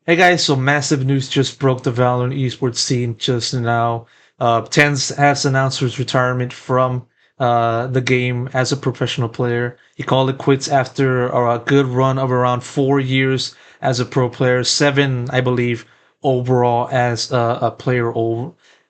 Hey guys, so massive news just broke the Valorant esports scene just now. TenZ has announced his retirement from the game as a professional player. He called it quits after a good run of around 4 years as a pro player, seven, I believe, overall as a player,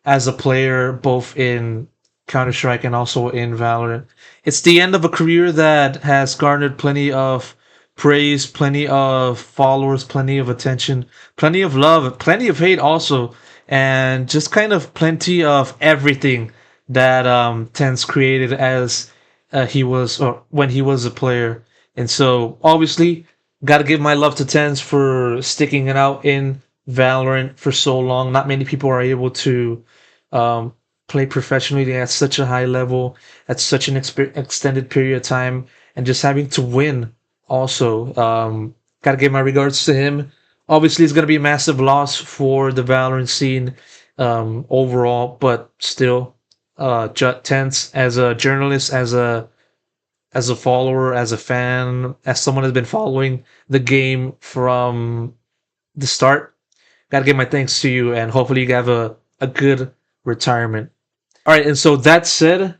as a player both in Counter Strike and also in Valorant. It's the end of a career that has garnered plenty of praise, plenty of followers, plenty of attention, plenty of love, plenty of hate also, and just kind of plenty of everything that TenZ created as he was or when he was a player. And so obviously got to give my love to TenZ for sticking it out in Valorant for so long. Not many people are able to um, play professionally at such a high level at such an extended period of time, and just having to win also. Gotta give my regards to him. Obviously, it's gonna be a massive loss for the Valorant scene overall, but still, tense as a journalist, as a follower, as a fan, as someone who's been following the game from the start. Gotta give my thanks to you, and hopefully you have a good retirement. All right, and so that said,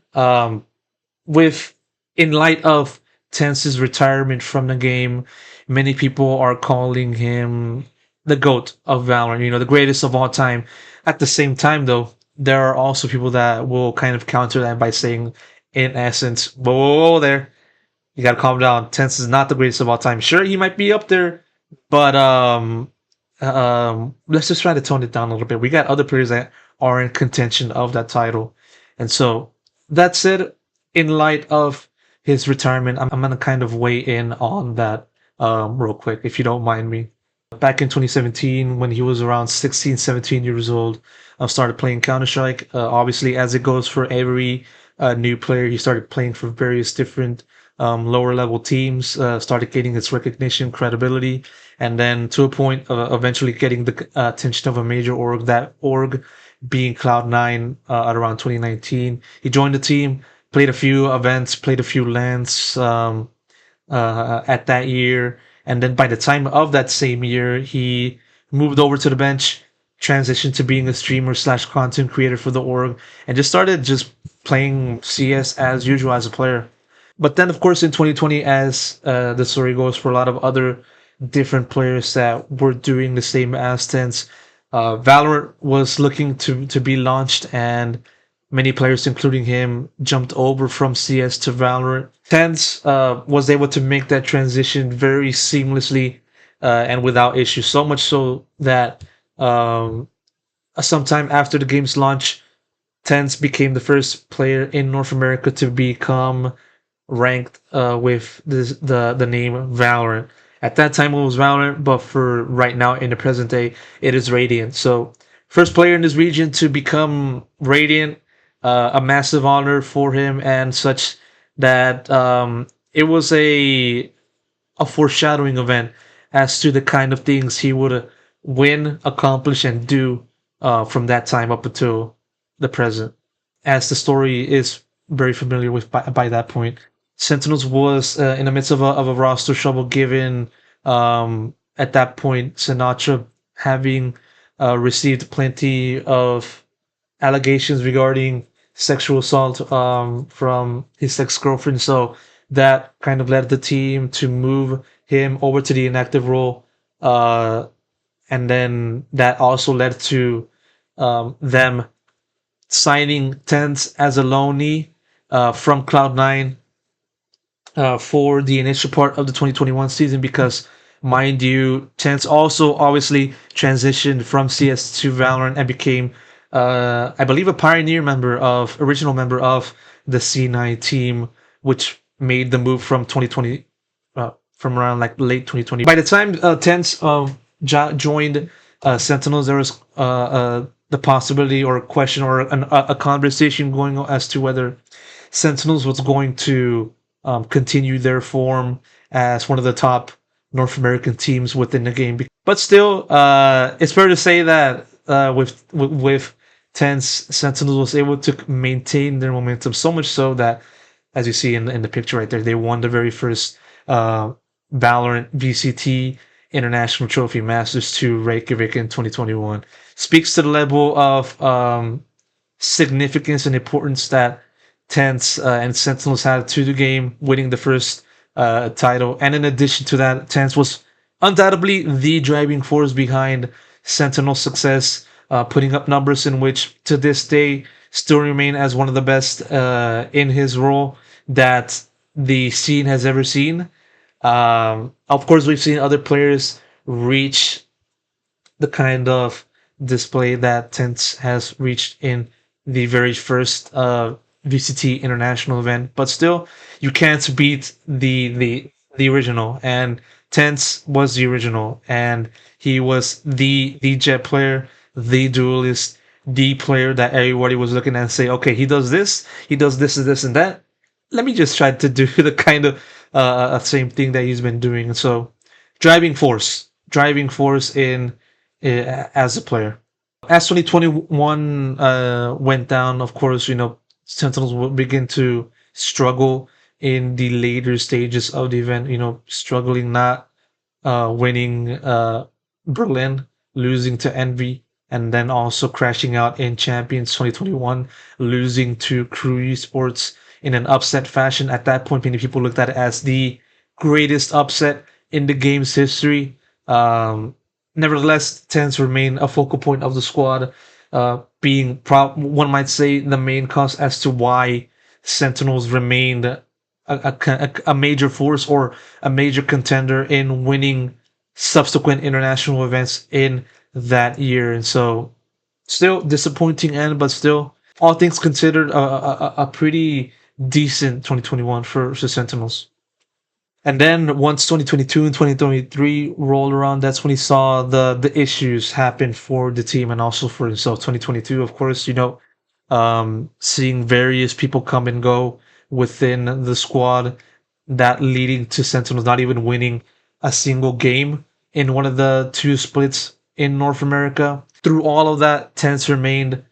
with in light of tenZ's retirement from the game, many people are calling him the GOAT of Valorant, the greatest of all time. At the same time, though, there are also people that will kind of counter that by saying, in essence, whoa, whoa, whoa there, you gotta calm down. tenZ is not the greatest of all time. Sure, he might be up there, but let's just try to tone it down a little bit. We got other players that are in contention of that title. And so that said, in light of his retirement, I'm gonna kind of weigh in on that real quick, if you don't mind me. Back in 2017, when he was around 16, 17 years old, I started playing Counter Strike. Obviously, as it goes for every new player, he started playing for various different lower level teams, started getting its recognition, credibility, and then to a point, eventually getting the attention of a major org. That org being Cloud9 at around 2019. He joined the team, played a few events, played a few lands at that year, and then by the time of that same year, he moved over to the bench, transitioned to being a streamer slash content creator for the org, and just started just playing CS as usual as a player. But then, of course, in 2020, as the story goes for a lot of other different players that were doing the same as tenZ, Valorant was looking to be launched, and many players, including him, jumped over from CS to Valorant. tenZ was able to make that transition very seamlessly and without issue. So much so that sometime after the game's launch, tenZ became the first player in North America to become ranked with the name Valorant. At that time, it was Valorant, but for right now, in the present day, it is Radiant. So, first player in this region to become Radiant, a massive honor for him, and such that it was a foreshadowing event as to the kind of things he would win, accomplish, and do from that time up until the present. As the story is very familiar with by that point, Sentinels was in the midst of a roster trouble, given at that point Sinatra having received plenty of allegations regarding sexual assault from his ex girlfriend. So that kind of led the team to move him over to the inactive role. And then that also led to them signing tenZ as a loanee from Cloud9 for the initial part of the 2021 season, because, mind you, tenZ also obviously transitioned from CS to Valorant and became, I believe, a original member of the C9 team, which made the move from 2020, from around like late 2020. By the time tenZ joined Sentinels, there was the possibility or a question or a conversation going on as to whether Sentinels was going to continue their form as one of the top North American teams within the game. But still, it's fair to say that with tenZ, Sentinels was able to maintain their momentum, so much so that, as you see in the picture right there, they won the very first Valorant VCT international trophy Masters 2 Reykjavik in 2021. Speaks to the level of significance and importance that TenZ and Sentinels had to the game, winning the first title. And in addition to that, TenZ was undoubtedly the driving force behind Sentinel's success, putting up numbers in which to this day still remain as one of the best in his role that the scene has ever seen. Of course, we've seen other players reach the kind of display that TenZ has reached in the very first VCT international event, but still, you can't beat the original. And TenZ was the original, and he was the jet player, the duelist, the player that everybody was looking at and say, okay, he does this and this and that. Let me just try to do the kind of same thing that he's been doing. So, driving force in as a player. As 2021 went down, of course, Sentinels will begin to struggle in the later stages of the event. Struggling not winning Berlin, losing to Envy, and then also crashing out in Champions 2021, losing to Crew Esports in an upset fashion. At that point, many people looked at it as the greatest upset in the game's history. Nevertheless, TenZ remained a focal point of the squad, being one might say the main cause as to why Sentinels remained a major force or a major contender in winning subsequent international events in that year. And so, still disappointing end, but still, all things considered, a pretty decent 2021 for Sentinels. And then once 2022 and 2023 rolled around, that's when he saw the issues happen for the team and also for himself. 2022, of course, seeing various people come and go within the squad, that leading to Sentinels not even winning a single game in one of the two splits in North America. Through all of that, TenZ remained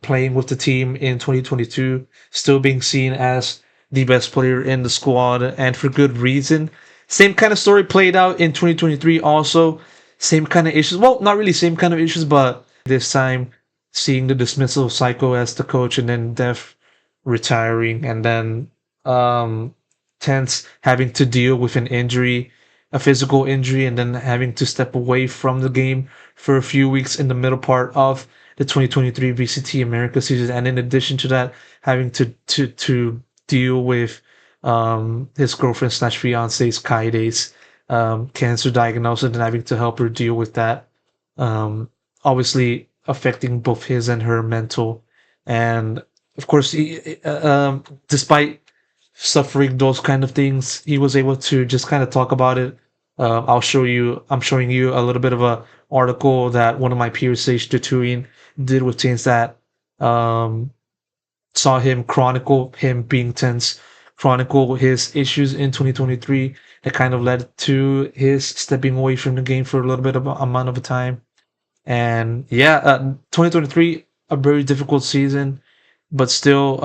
playing with the team in 2022, still being seen as the best player in the squad, and for good reason. Same kind of story played out in 2023 also. Same kind of issues. Well, not really same kind of issues, but this time seeing the dismissal of Psycho as the coach and then Def retiring, and then TenZ having to deal with an injury, a physical injury, and then having to step away from the game for a few weeks in the middle part of the 2023 VCT America season. And in addition to that, having to deal with his girlfriend slash fiance's Kaide's cancer diagnosis and having to help her deal with that. Obviously affecting both his and her mental. And of course, despite suffering those kind of things, he was able to just kind of talk about it. I'm showing you a little bit of a article that one of my peers, Sage Tutuin, did with things that saw him being TenZ, chronicle his issues in 2023 that kind of led to his stepping away from the game for a little bit of amount of a time. And yeah, 2023, a very difficult season, but still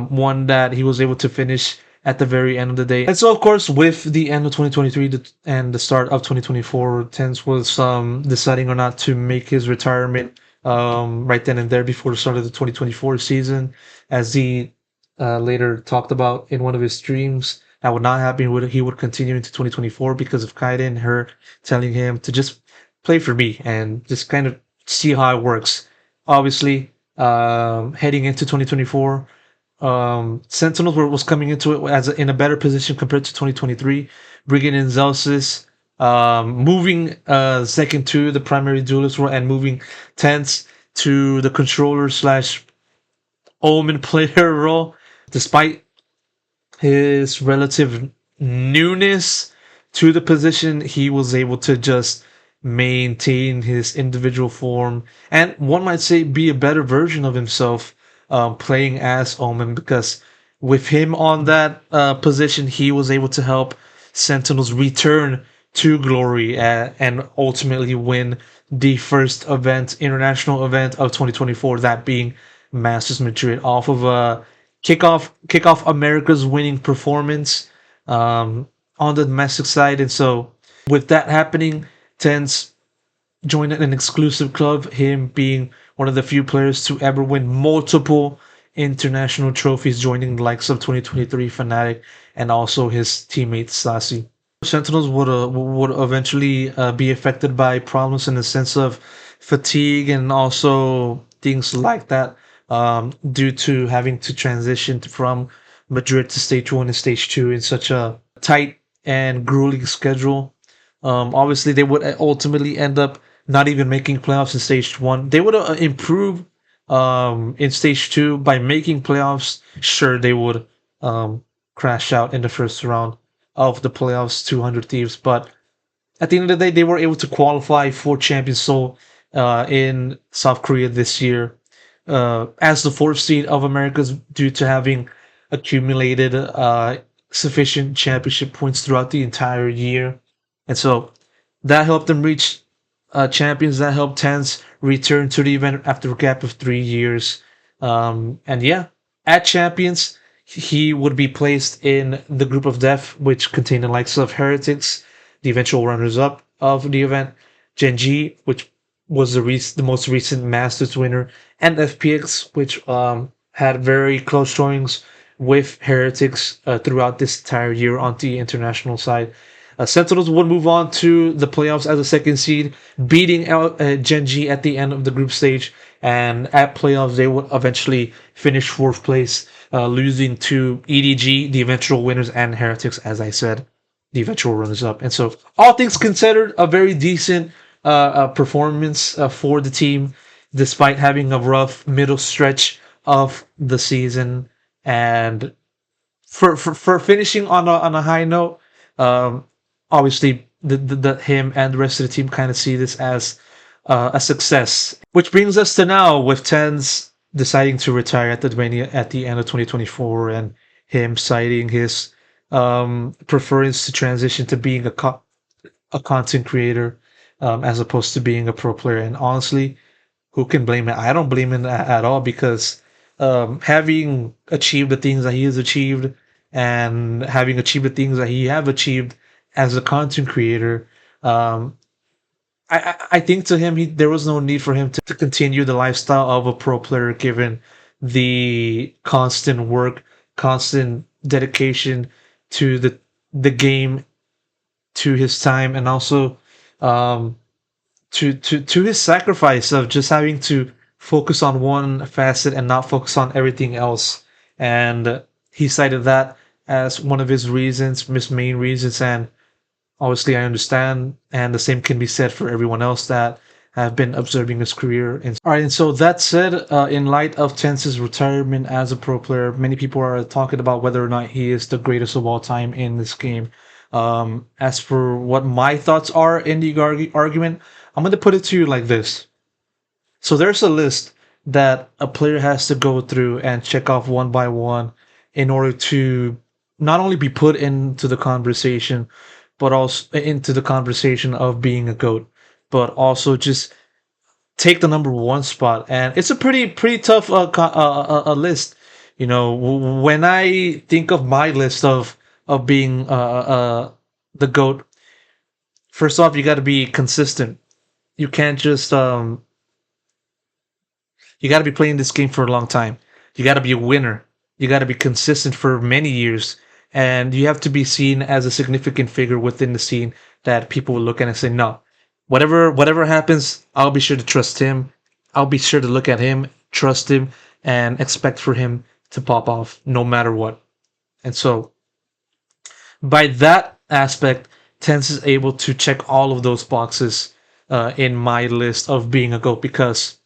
one that he was able to finish at the very end of the day. And so, of course, with the end of 2023 and the start of 2024, TenZ was deciding or not to make his retirement right then and there before the start of the 2024 season, as he later talked about in one of his streams. That would not happen. He would continue into 2024 because of Kaiden and her telling him to just play for me and just kind of see how it works. Obviously, heading into 2024, Sentinels was coming into it in a better position compared to 2023, bringing in Zelsis, moving second to the primary duelist role, and moving TenZ to the controller slash Omen player role. Despite his relative newness to the position, he was able to just maintain his individual form and, one might say, be a better version of himself playing as Omen, because with him on that position, he was able to help Sentinels return to glory and ultimately win the first international event of 2024, that being Masters Madrid, off of a kickoff America's winning performance on the domestic side. And so With that happening, TenZ joined an exclusive club, him being one of the few players to ever win multiple international trophies, joining the likes of 2023 Fnatic and also his teammate Sasi. Sentinels would eventually be affected by problems in the sense of fatigue and also things like that, due to having to transition from Madrid to stage one and stage two in such a tight and grueling schedule. Obviously, they would ultimately end up not even making playoffs in stage one. They would improve in stage two by making playoffs. Sure, they would crash out in the first round of the playoffs, 200 Thieves. But at the end of the day, they were able to qualify for Champions Seoul in South Korea this year as the fourth seed of Americas due to having accumulated sufficient championship points throughout the entire year. And so that helped them reach champions. That helped TenZ return to the event after a gap of 3 years. And yeah, at champions, he would be placed in the group of death, which contained the likes of Heretics, the eventual runners-up of the event, TenZ, which was the most recent Masters winner, and FPX, which had very close showings with Heretics throughout this entire year on the international side. Sentinels would move on to the playoffs as a second seed, beating out TenZ at the end of the group stage. And at playoffs, they would eventually finish fourth place, losing to EDG, the eventual winners, and Heretics, as I said, the eventual runners-up. And so, all things considered, a very decent performance for the team, despite having a rough middle stretch of the season. And for finishing on a high note, obviously the him and the rest of the team kind of see this as a success. Which brings us to now, with TenZ deciding to retire at the end of 2024, and him citing his preference to transition to being a content creator, as opposed to being a pro player. And honestly, who can blame it? I don't blame him at all, because having achieved the things that he has achieved, and having achieved the things that he have achieved as a content creator, I think to him, there was no need for him to continue the lifestyle of a pro player, given the constant work, constant dedication to the game, to his time, and also to his sacrifice of just having to focus on one facet and not focus on everything else. And he cited that as one of his main reasons, and obviously I understand, and the same can be said for everyone else that have been observing his career. All right, and so that said, in light of TenZ's retirement as a pro player, many people are talking about whether or not he is the greatest of all time in this game. As for what my thoughts are in the argument, I'm going to put it to you like this. So there's a list that a player has to go through and check off one by one in order to not only be put into the conversation, but also into the conversation of being a GOAT, but also just take the number one spot. And it's a pretty tough list. You know, when I think of my list of being the GOAT, first off, you got to be consistent. You can't just you got to be playing this game for a long time. You got to be a winner. You got to be consistent for many years, and you have to be seen as a significant figure within the scene that people will look at and say, no, whatever happens, I'll be sure to trust him. I'll be sure to look at him, trust him, and expect for him to pop off no matter what. And so, by that aspect, TenZ is able to check all of those boxes in my list of being a GOAT, because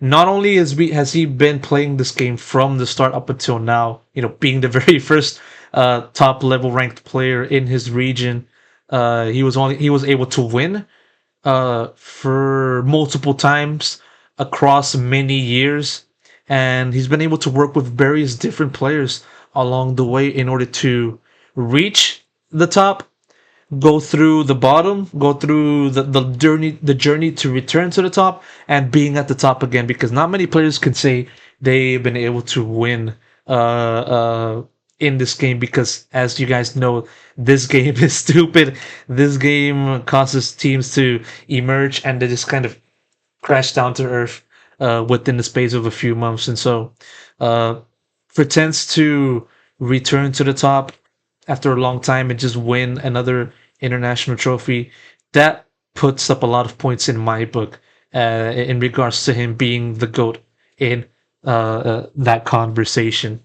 not only has he been playing this game from the start up until now, you know, being the very first top level ranked player in his region, he was able to win for multiple times across many years, and he's been able to work with various different players along the way in order to reach the top, go through the bottom, go through the journey to return to the top, and being at the top again. Because not many players can say they've been able to win in this game because, as you guys know, this game is stupid. This game causes teams to emerge and they just kind of crash down to earth within the space of a few months. And so, uh, for TenZ to return to the top after a long time and just win another international trophy, that puts up a lot of points in my book in regards to him being the GOAT in that conversation.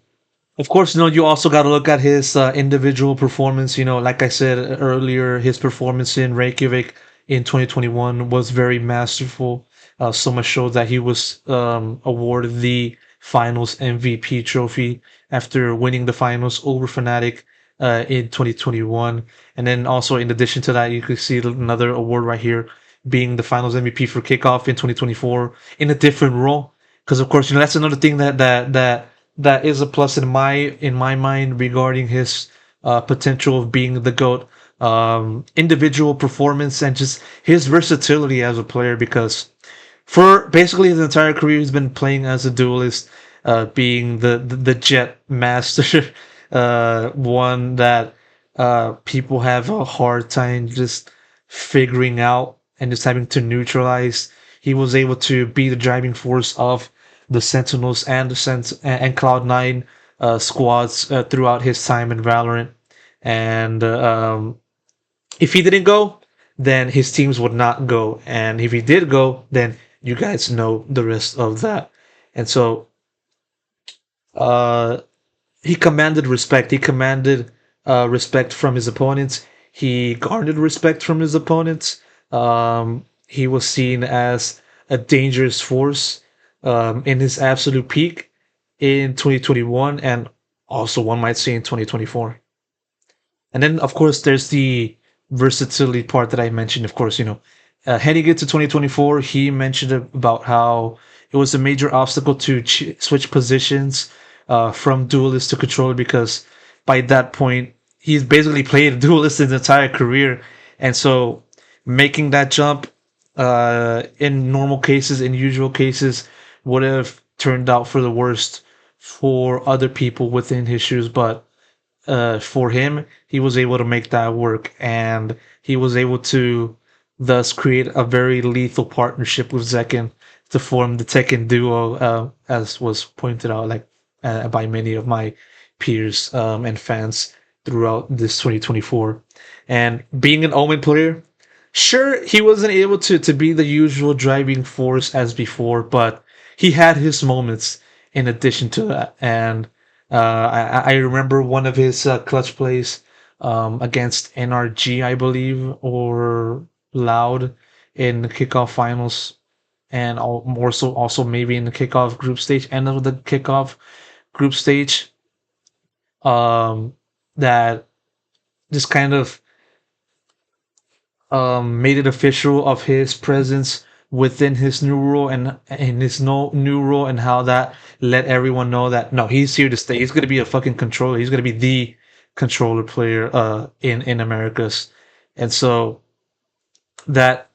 Of course, you also got to look at his individual performance. Like I said earlier, his performance in Reykjavik in 2021 was very masterful. So much so that he was awarded the finals MVP trophy after winning the finals over Fnatic in 2021. And then also, in addition to that, you can see another award right here being the finals MVP for Kickoff in 2024 in a different role. Because of course, that's another thing that is a plus in my mind regarding his potential of being the GOAT. Individual performance and just his versatility as a player, because for basically his entire career he's been playing as a duelist, being the jet master, one that people have a hard time just figuring out and just having to neutralize. He was able to be the driving force of the Sentinels and and Cloud9 squads throughout his time in Valorant. And if he didn't go, then his teams would not go. And if he did go, then you guys know the rest of that. And so uh, he commanded respect. He commanded respect from his opponents. He garnered respect from his opponents. He was seen as a dangerous force in his absolute peak in 2021, and also one might say in 2024. And then, of course, there's the versatility part that I mentioned. Of course, heading into 2024, he mentioned about how it was a major obstacle to switch positions from duelist to controller, because by that point, he's basically played a duelist his entire career. And so making that jump in normal cases, in usual cases, would have turned out for the worst for other people within his shoes. But for him, he was able to make that work, and he was able to thus create a very lethal partnership with Zekken to form the Tekken duo, as was pointed out by many of my peers and fans throughout this 2024. And being an Omen player, sure, he wasn't able to be the usual driving force as before, but he had his moments in addition to that. And I remember one of his clutch plays against NRG, I believe, or Loud in the kickoff finals, and more so also maybe in the kickoff group stage, end of the kickoff group stage, that just kind of made it official of his presence within his new role, and in his new role, and how that let everyone know that no, he's here to stay. He's gonna be a fucking controller. He's gonna be the controller player in Americas. And so that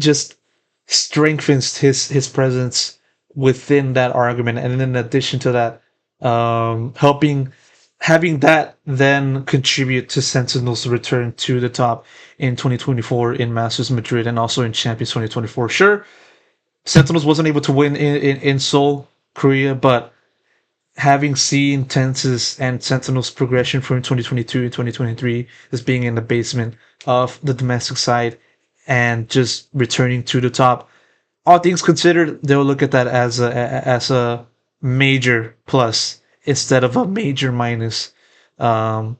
just strengthens his presence within that argument. And in addition to that, helping having that then contribute to Sentinel's return to the top in 2024 in Masters Madrid and also in Champions 2024. Sure, Sentinels wasn't able to win in Seoul, Korea, but having seen TenZ's and Sentinel's progression from 2022 and 2023 as being in the basement of the domestic side and just returning to the top, all things considered, they'll look at that as a major plus instead of a major minus. And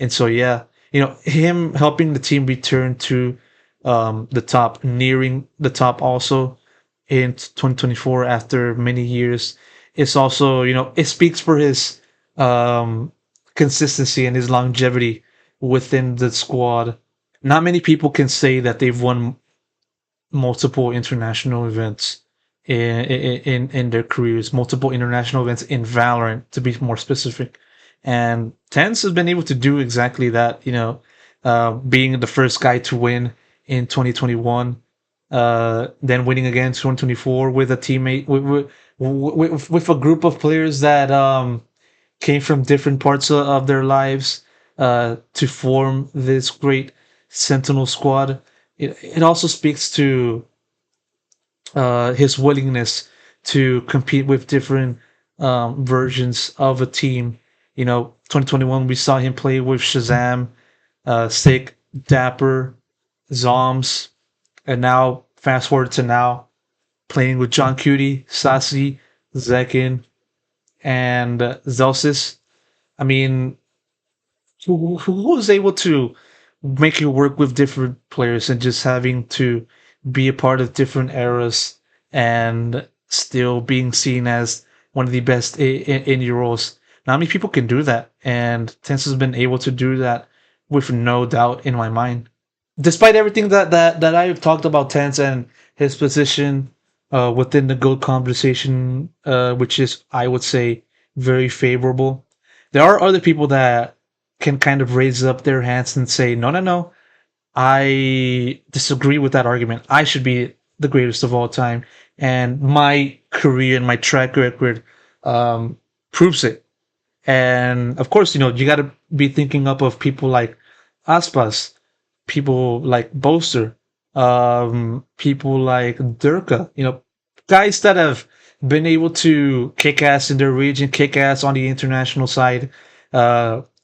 so yeah, him helping the team return to the top, nearing the top also in 2024 after many years, it's also, it speaks for his consistency and his longevity within the squad. Not many people can say that they've won multiple international events in their careers, multiple international events in Valorant, to be more specific. And TenZ has been able to do exactly that, being the first guy to win in 2021, then winning again in 2024 with a teammate, with a group of players that came from different parts of their lives to form this great Sentinel squad. It also speaks to his willingness to compete with different versions of a team. 2021 we saw him play with Shazam, Sick, Dapper, Zoms, and now fast forward to now playing with John Cutie, Sassy, Zekin, and Zelsis. I mean, who was able to make you work with different players and just having to be a part of different eras and still being seen as one of the best in your roles? Not many people can do that, and TenZ has been able to do that with no doubt in my mind. Despite everything that I've talked about TenZ and his position within the GOAT conversation, which is, I would say, very favorable, there are other people that can kind of raise up their hands and say, no, no, no, I disagree with that argument. I should be the greatest of all time. And my career and my track record proves it. And of course, you got to be thinking up of people like Aspas, people like Boaster, people like Durka, guys that have been able to kick ass in their region, kick ass on the international side,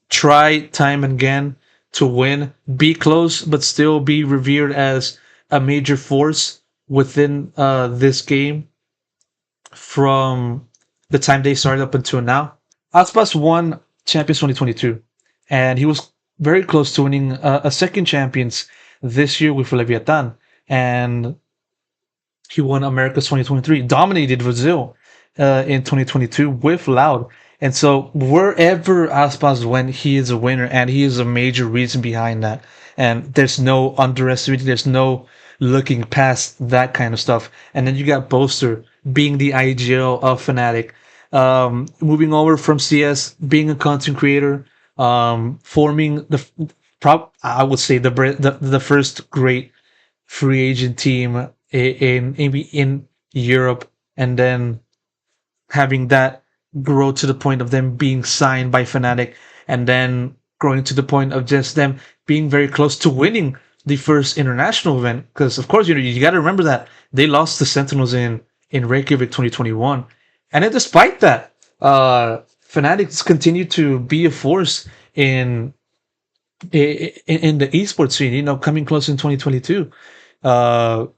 try time and again to win, be close, but still be revered as a major force within this game from the time they started up until now. Aspas won Champions 2022, and he was very close to winning a second Champions this year with Leviathan, and he won America's 2023, dominated Brazil in 2022 with Loud. And so wherever Aspas went, he is a winner, and he is a major reason behind that. And there's no underestimating, there's no looking past that kind of stuff. And then you got Boaster being the IGL of Fnatic, moving over from CS, being a content creator, forming I would say the first great free agent team in Europe, and then having that grow to the point of them being signed by Fnatic, and then growing to the point of just them being very close to winning the first international event. Because of course, you got to remember that they lost the Sentinels in Reykjavik 2021, and then despite that, Fnatic's continued to be a force in the esports scene. Coming close in 2022,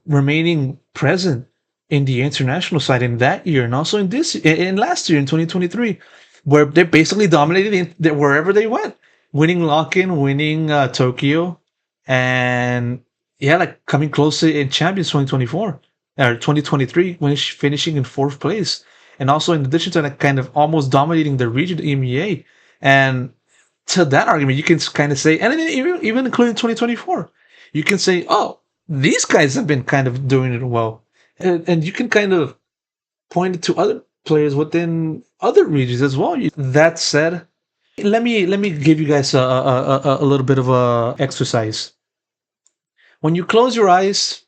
remaining present in the international side in that year, and also in last year in 2023, where they basically dominated wherever they went, winning lock-in, winning Tokyo, and yeah, like coming close in Champions 2024 or 2023, when finishing in fourth place, and also in addition to that, kind of almost dominating the region EMEA. And to that argument, you can kind of say, and even including 2024, you can say, oh, these guys have been kind of doing it well, and you can kind of point it to other players within other regions as well. That said, let me give you guys a little bit of a exercise. When you close your eyes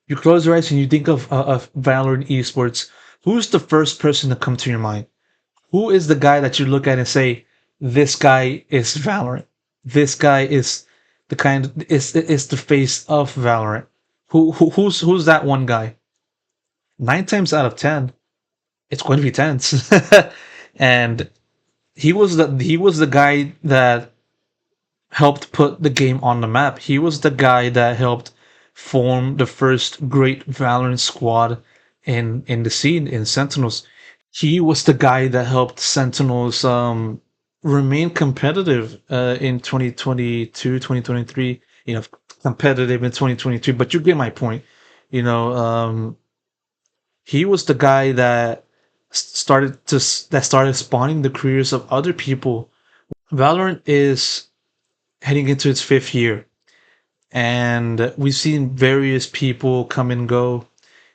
and you think of Valorant esports. Who's the first person to come to your mind? Who is the guy that you look at and say, this guy is Valorant? This guy is is the face of Valorant. Who's that one guy? 9 times out of 10, it's going to be TenZ. And he was the guy that helped put the game on the map. He was the guy that helped form the first great Valorant squad in the scene in Sentinels. He was the guy that helped Sentinels remain competitive in 2022, 2023. Competitive in 2022. But you get my point. You know, he was the guy that started spawning the careers of other people. Valorant is heading into its fifth year, and we've seen various people come and go,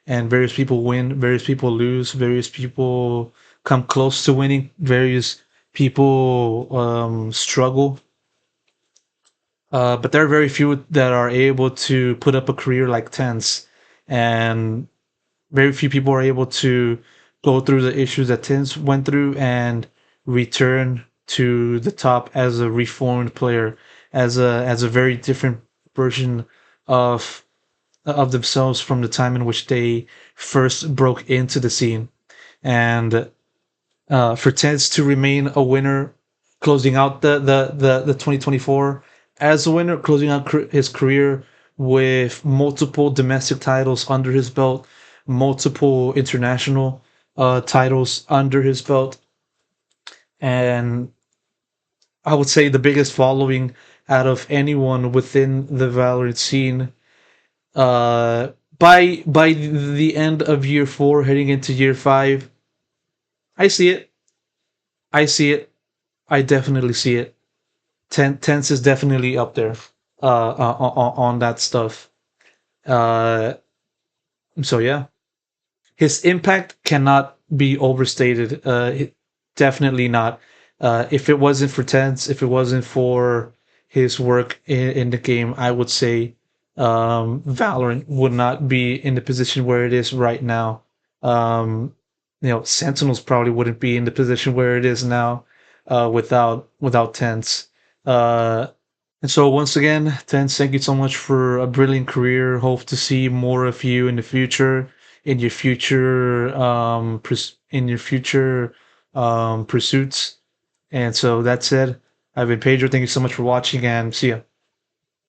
and various people win, various people lose, various people come close to winning, various people struggle. But there are very few that are able to put up a career like TenZ, and very few people are able to go through the issues that TenZ went through and return to the top as a reformed player, as a very different version of themselves from the time in which they first broke into the scene. And for TenZ to remain a winner, closing out the 2024 as a winner, closing out his career with multiple domestic titles under his belt, multiple international titles under his belt, and I would say the biggest following out of anyone within the Valorant scene. By the end of year 4, heading into year 5, I see it. I see it. I definitely see it. TenZ is definitely up there on that stuff. Uh, so yeah, his impact cannot be overstated. Definitely not. If it wasn't for TenZ, if it wasn't for his work in the game, I would say Valorant would not be in the position where it is right now. Sentinels probably wouldn't be in the position where it is now without TenZ. Uh, and so once again, TenZ, thank you so much for a brilliant career. Hope to see more of you in the future, in your future pursuits. And so that said, I've been Pedro. Thank you so much for watching, and see ya.